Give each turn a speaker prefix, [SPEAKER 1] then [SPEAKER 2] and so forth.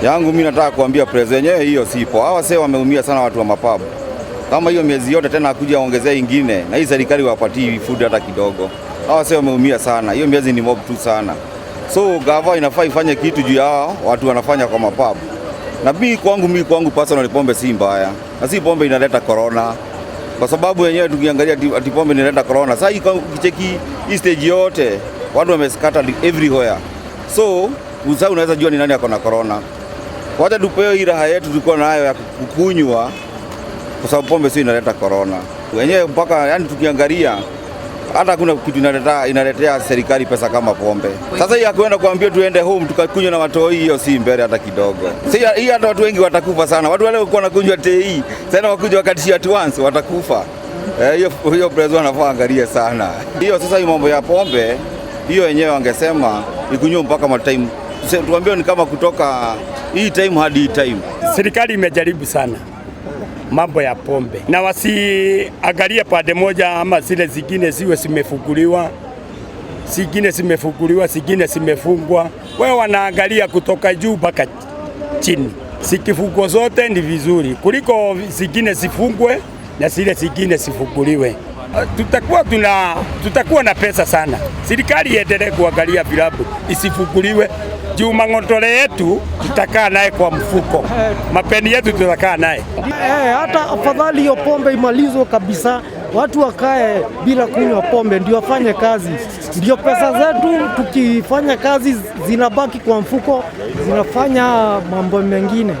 [SPEAKER 1] yangu mimi nataka kuambia president yenyewe hiyo sipo. Hawa sasa wameumia sana watu wa mapabu. Kama hiyo miezi yote tena akuja ongezea ingine na hii serikali wapatii food hata kidogo. Hawa sasa wameumia sana. Hiyo miezi ni mob tu sana. So gava inafaa ifanye kitu juu ya watu wanafanya kwa mapabu. Na mimi kwangu personally pombe si mbaya. Na si pombe inaleta corona. Kwa sababu yenyewe tukiangalia ati pombe inaleta corona. Sasa hii kicheki hii stage yote watu wameskata everywhere. So sasa unaweza jua ni nani ako na corona. Wacha tupewe hii raha yetu tulikuwa nayo ya kukunywa kwa sababu pombe sio inaleta corona. Wenyewe mpaka yani tukiangalia hata kuna kitu inaletea serikali pesa kama pombe. Sasa hii kwenda kuambia tuende home tukakunywa na watoi, hiyo si mbele hata kidogo. Sasa hii hata watu wengi watakufa sana. Watu wale walikuwa wanakunywa tei, sasa wakuja wakati at once watakufa. Hiyo prezo anafaa angalie sana. Hiyo sasa hii mambo ya pombe hiyo wenyewe wangesema ikunywe mpaka time. Tuambie ni kama kutoka hii time hadi hii time.
[SPEAKER 2] Serikali imejaribu sana mambo ya pombe na wasiangalie pande moja ama zile zingine ziwe zimefunguliwa, zingine zimefungwa. Wao wanaangalia kutoka juu mpaka chini. Sikifungo zote ni vizuri kuliko zingine zifungwe na zile zingine sifunguliwe. Tutakuwa na pesa sana. Serikali iendelee kuangalia vilabu isifunguliwe. Juu mang'otole yetu tutakaa naye kwa mfuko. Mapeni yetu tutakaa naye.
[SPEAKER 3] Hata afadhali hiyo pombe imalizwe kabisa. Watu wakae bila kunywa pombe ndio wafanye kazi. Ndio pesa zetu tukifanya kazi zinabaki kwa mfuko, zinafanya mambo mengine.